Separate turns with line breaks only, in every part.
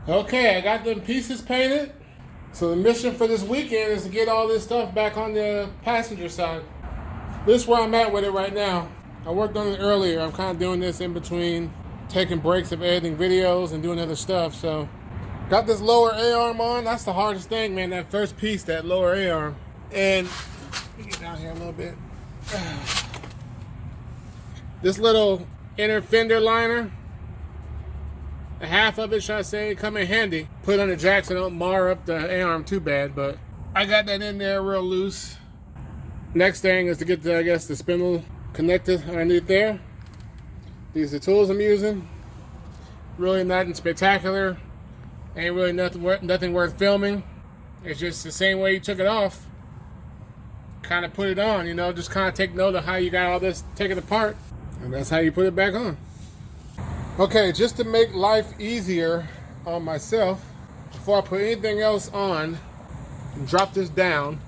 Okay, I got them pieces painted. So the mission for this weekend is to get all this stuff back on the passenger side. This is where I'm at with it right now. I worked on it earlier. I'm kind of doing this in between taking breaks of editing videos and doing other stuff. So got this lower A-arm on. That's the hardest thing, man. That first piece, that lower A-arm. And let me get down here a little bit. This little inner fender liner, half of it, should I say, come in handy. Put on the jack so don't mar up the A-arm too bad, but I got that in there real loose. Next thing is to get the, I guess, the spindle connected underneath there. These are the tools I'm using. Really nothing spectacular. Ain't really nothing worth filming. It's just the same way you took it off. Kind of put it on, you know, just kind of take note of how you got all this taken apart. And that's how you put it back on. Okay, just to make life easier on myself, before I put anything else on, drop this down.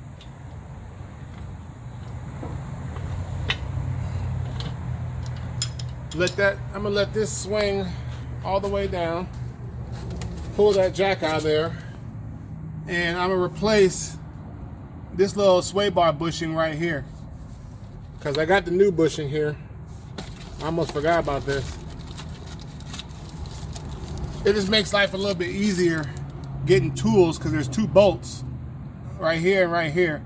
I'm gonna let this swing all the way down. Pull that jack out of there. And I'm gonna replace this little sway bar bushing right here. Cause I got the new bushing here. I almost forgot about this. It just makes life a little bit easier getting tools because there's two bolts right here and right here.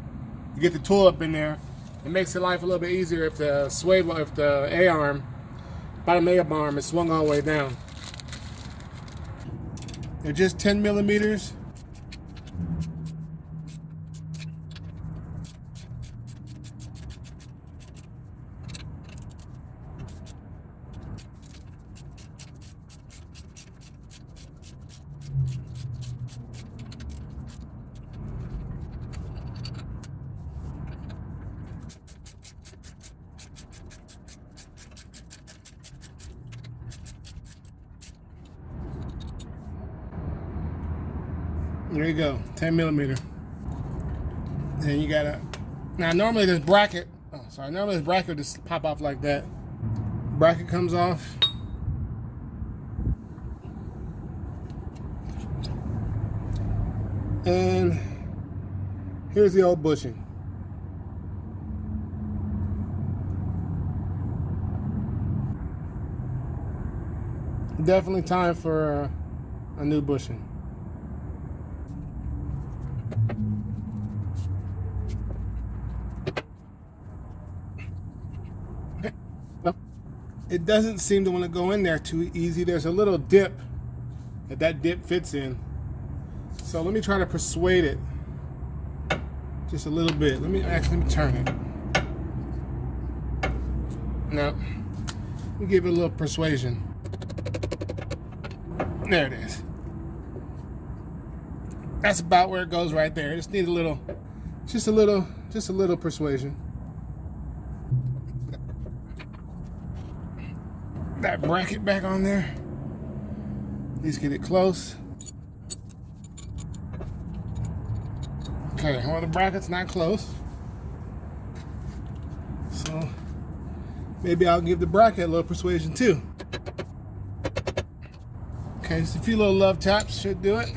You get the tool up in there. It makes the life a little bit easier if the A-arm, bottom A-arm is swung all the way down. They're just 10 millimeters. There you go, 10 millimeter. Then you gotta, now normally this bracket, normally this bracket just pop off like that. Bracket comes off. And here's the old bushing. Definitely time for a new bushing. It doesn't seem to want to go in there too easy. There's a little dip that dip fits in. So let me try to persuade it just a little bit. Let me turn it. No, let me give it a little persuasion. There it is. That's about where it goes right there. Just need just a little persuasion. That bracket back on there. At least get it close. Okay, well, the bracket's not close. So maybe I'll give the bracket a little persuasion too. Okay, just a few little love taps should do it.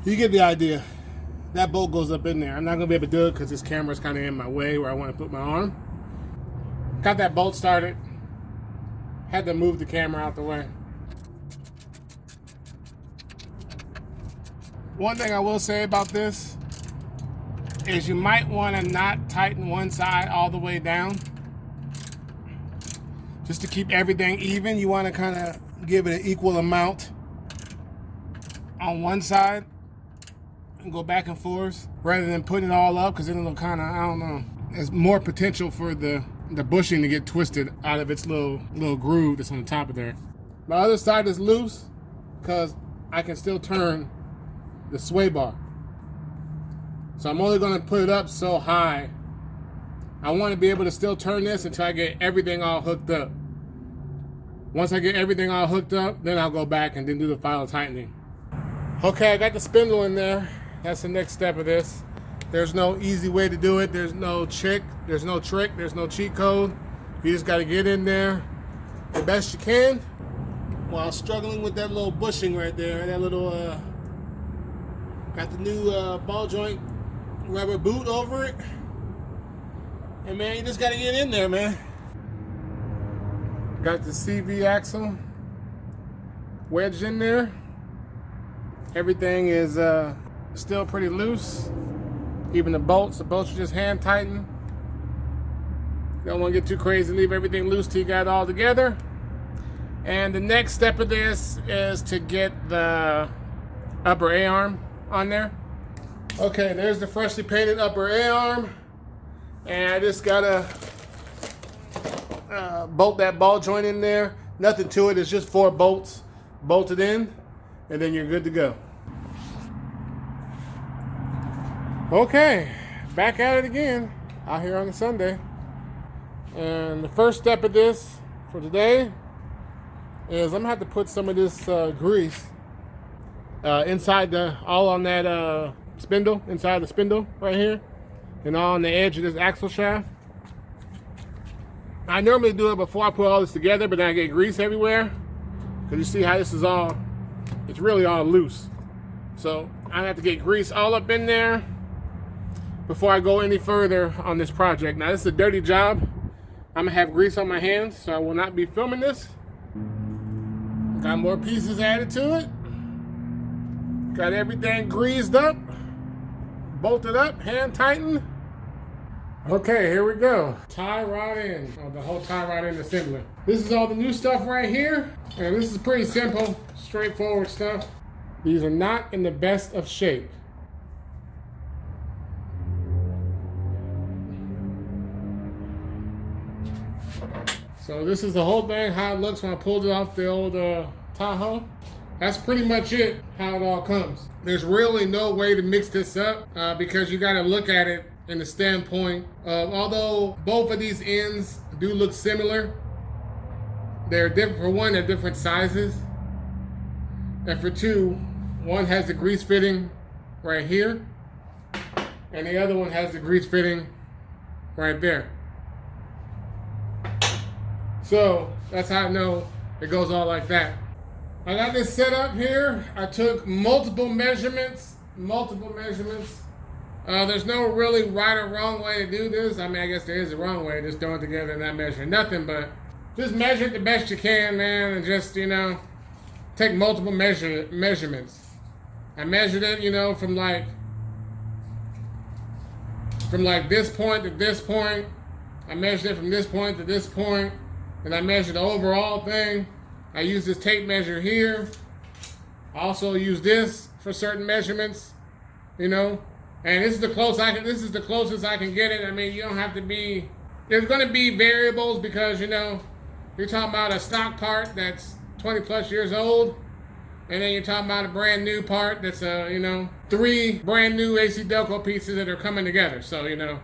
You get the idea. That bolt goes up in there. I'm not gonna be able to do it because this camera's kind of in my way where I want to put my arm. Got that bolt started. Had to move the camera out the way. One thing I will say about this is you might want to not tighten one side all the way down. Just to keep everything even, you want to kind of give it an equal amount on one side and go back and forth rather than putting it all up, because then it'll kind of, I don't know, there's more potential for the bushing to get twisted out of its little groove that's on the top of there. My other side is loose because I can still turn the sway bar. So I'm only going to put it up so high. I want to be able to still turn this until I get everything all hooked up. Once I get everything all hooked up, then I'll go back and then do the final tightening. Okay, I got the spindle in there. That's the next step of this. There's no easy way to do it. There's no trick. There's no cheat code. You just got to get in there the best you can while struggling with that little bushing right there. That little, got the new ball joint rubber boot over it. And man, you just got to get in there, man. Got the CV axle wedged in there. Everything is still pretty loose. Even the bolts are just hand tightened. You don't want to get too crazy, leave everything loose till you got it all together. And the next step of this is to get the upper A-arm on there. Okay, there's the freshly painted upper A-arm. And I just gotta bolt that ball joint in there. Nothing to it, it's just 4 bolts bolted in, and then you're good to go. Okay, back at it again, out here on a Sunday. And the first step of this for today is I'm gonna have to put some of this grease inside all on that spindle, inside the spindle right here, and all on the edge of this axle shaft. I normally do it before I put all this together, but then I get grease everywhere. Because you see how this is all, it's really all loose. So I have to get grease all up in there before I go any further on this project. Now this is a dirty job. I'm gonna have grease on my hands, so I will not be filming this. Got more pieces added to it. Got everything greased up, bolted up, hand tightened. Okay, here we go. Tie rod in, the whole tie rod in assembly. This is all the new stuff right here, and this is pretty simple, straightforward stuff. These are not in the best of shape. So this is the whole thing, how it looks when I pulled it off the old Tahoe. That's pretty much it, how it all comes. There's really no way to mix this up because you gotta look at it in the standpoint of, although both of these ends do look similar, they're different. For one, they're different sizes. And for two, one has the grease fitting right here, and the other one has the grease fitting right there. So that's how I know it goes all like that. I got this set up here. I took multiple measurements. There's no really right or wrong way to do this. I mean, I guess there is a wrong way, just throwing it together and not measuring nothing, but just measure it the best you can, man, and just, you know, take multiple measurements. I measured it, you know, from like this point to this point. I measured it from this point to this point, and I measured the overall thing. I use this tape measure here. I also use this for certain measurements, you know. And this is the closest I can get it. I mean, you don't have to be, there's gonna be variables because, you know, you're talking about a stock part that's 20 plus years old, and then you're talking about a brand new part that's, you know, 3 brand new AC Delco pieces that are coming together. So, you know,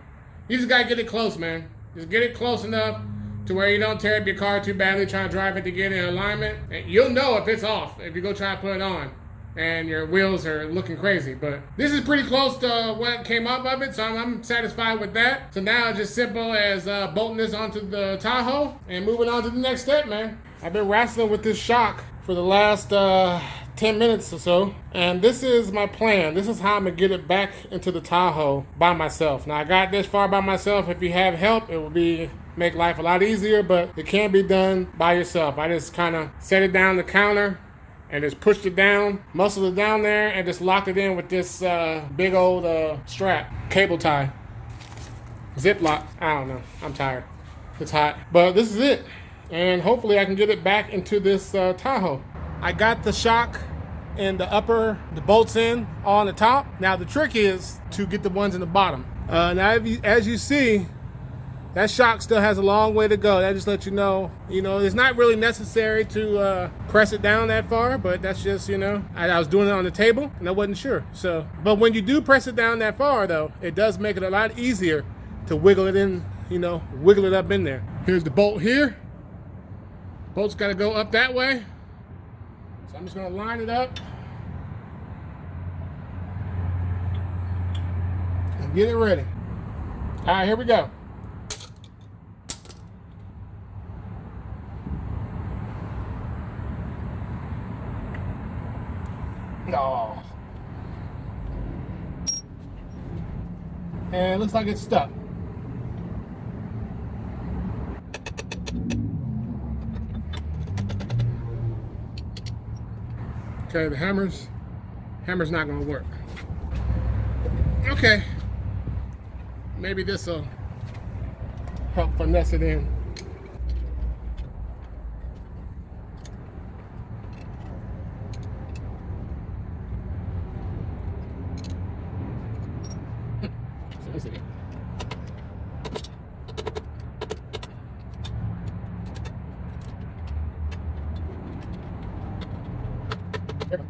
you just gotta get it close, man. Just get it close enough to where you don't tear up your car too badly trying to drive it to get in alignment. And you'll know if it's off if you go try to put it on and your wheels are looking crazy. But this is pretty close to what came up of it, so I'm satisfied with that. So now it's just simple as bolting this onto the Tahoe and moving on to the next step, man. I've been wrestling with this shock for the last 10 minutes or so, and this is my plan. This is how I'm gonna get it back into the Tahoe by myself. Now I got this far by myself. If you have help, it will make life a lot easier, but it can be done by yourself. I just kind of set it down the counter and just pushed it down, muscled it down there, and just locked it in with this big old strap, cable tie, zip lock. I don't know, I'm tired, it's hot, but this is it. And hopefully I can get it back into this Tahoe. I got the shock and the bolts in on the top. Now the trick is to get the ones in the bottom. Now as you see, that shock still has a long way to go. That just lets you know, it's not really necessary to press it down that far, but that's just, I was doing it on the table and I wasn't sure. So, but when you do press it down that far though, it does make it a lot easier to wiggle it in, wiggle it up in there. Here's the bolt here. Bolt's gotta go up that way. So I'm just gonna line it up. Get it ready. All right, here we go. Oh. And it looks like it's stuck. Okay, the hammer's not gonna work. Okay. Maybe this'll help finesse it in. Let's see. There we go.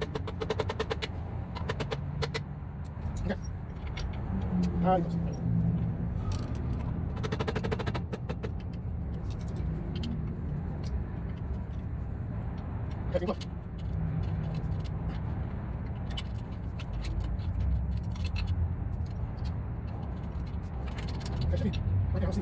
Okay. All right. Okay, look. Okay, right now, see.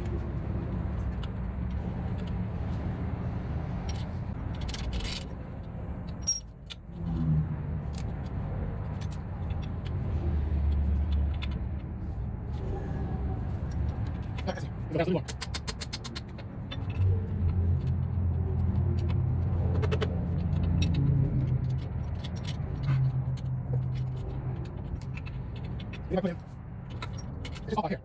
Okay, see. You're not putting it's just all here.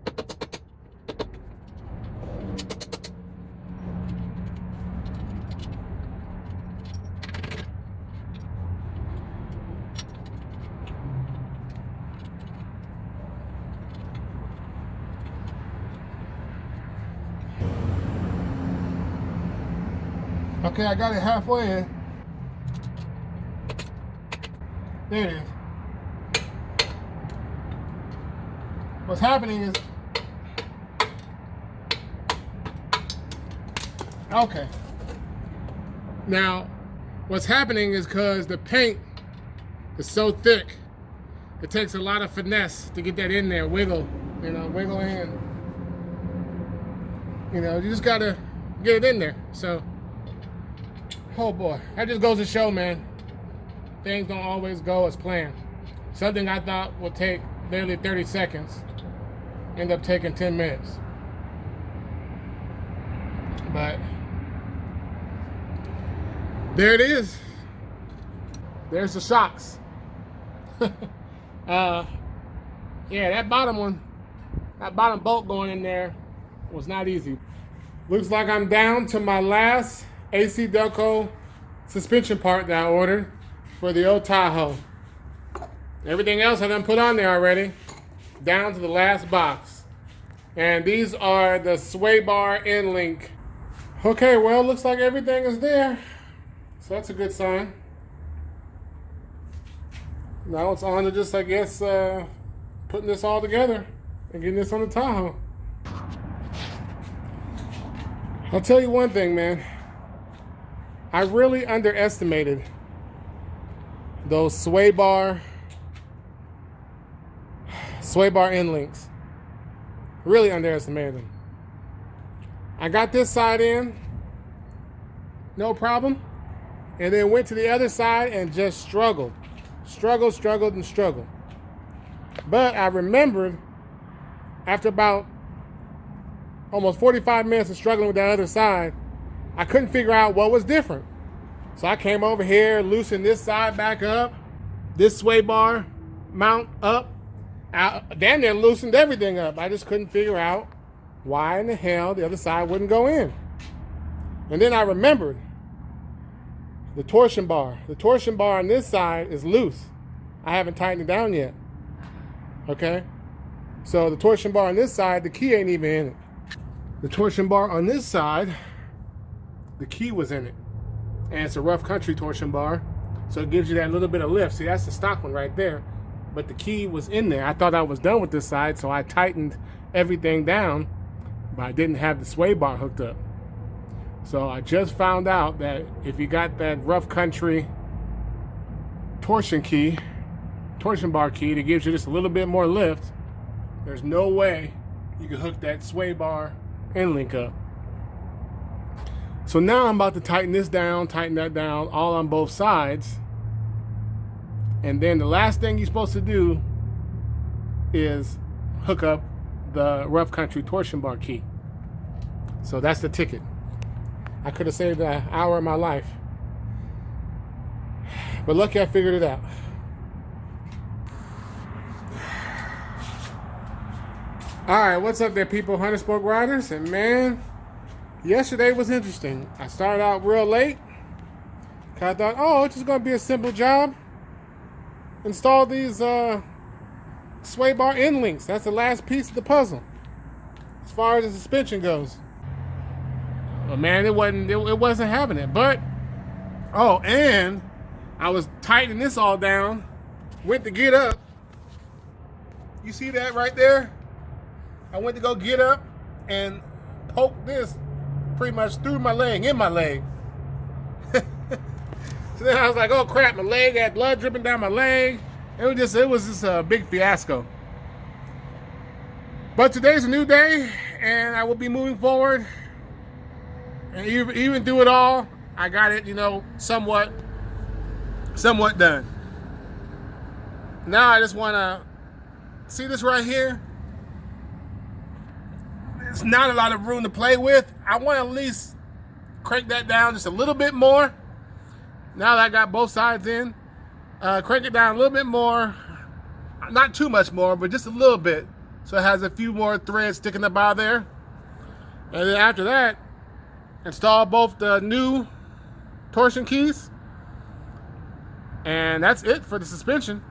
Okay, I got it halfway in. There it is. What's happening is, okay. Now, what's happening is because the paint is so thick, it takes a lot of finesse to get that in there, wiggle in. You know, you just gotta get it in there. So, oh boy, that just goes to show, man, things don't always go as planned. Something I thought would take barely 30 seconds end up taking 10 minutes. But there it is. There's the shocks. Yeah, that bottom bolt going in there was not easy. Looks like I'm down to my last AC Delco suspension part that I ordered for the old Tahoe. Everything else I done put on there already, down to the last box. And these are the sway bar end link. Okay, well, looks like everything is there. So that's a good sign. Now it's on to just, I guess, putting this all together and getting this on the Tahoe. I'll tell you one thing, man. I really underestimated those sway bar end links. Really underestimated them. I got this side in, no problem, and then went to the other side and just struggled. Struggled. But I remembered after about almost 45 minutes of struggling with that other side, I couldn't figure out what was different. So I came over here, loosened this side back up, this sway bar mount up. Damn near loosened everything up. I just couldn't figure out why in the hell the other side wouldn't go in. And then I remembered the torsion bar. The torsion bar on this side is loose. I haven't tightened it down yet. Okay? So the torsion bar on this side, the key ain't even in it. The torsion bar on this side, the key was in it. And it's a rough country torsion bar, so it gives you that little bit of lift. See, that's the stock one right there. But the key was in there. I thought I was done with this side, so I tightened everything down, but I didn't have the sway bar hooked up. So I just found out that if you got that rough country torsion bar key that gives you just a little bit more lift, there's no way you can hook that sway bar end link up. So now I'm about to tighten this down, tighten that down, all on both sides. And then the last thing you're supposed to do is hook up the rough country torsion bar key. So that's the ticket. I could have saved an hour of my life. But lucky I figured it out. Alright, what's up there, people? 100 Spoke Riders. And man, yesterday was interesting. I started out real late. I thought, oh, it's just going to be a simple job. Install these sway bar end links. That's the last piece of the puzzle as far as the suspension goes. But man, it wasn't having it. But, oh, and I was tightening this all down. Went to get up. You see that right there? I went to go get up and poke this pretty much through my leg, in my leg. So then I was like, oh crap, my leg had blood dripping down my leg. It was just a big fiasco. But today's a new day, and I will be moving forward. And even through it all, I got it, somewhat done. Now I just want to see this right here. There's not a lot of room to play with. I want to at least crank that down just a little bit more. Now that I got both sides in, crank it down a little bit more. Not too much more, but just a little bit. So it has a few more threads sticking up out there. And then after that, install both the new torsion keys. And that's it for the suspension.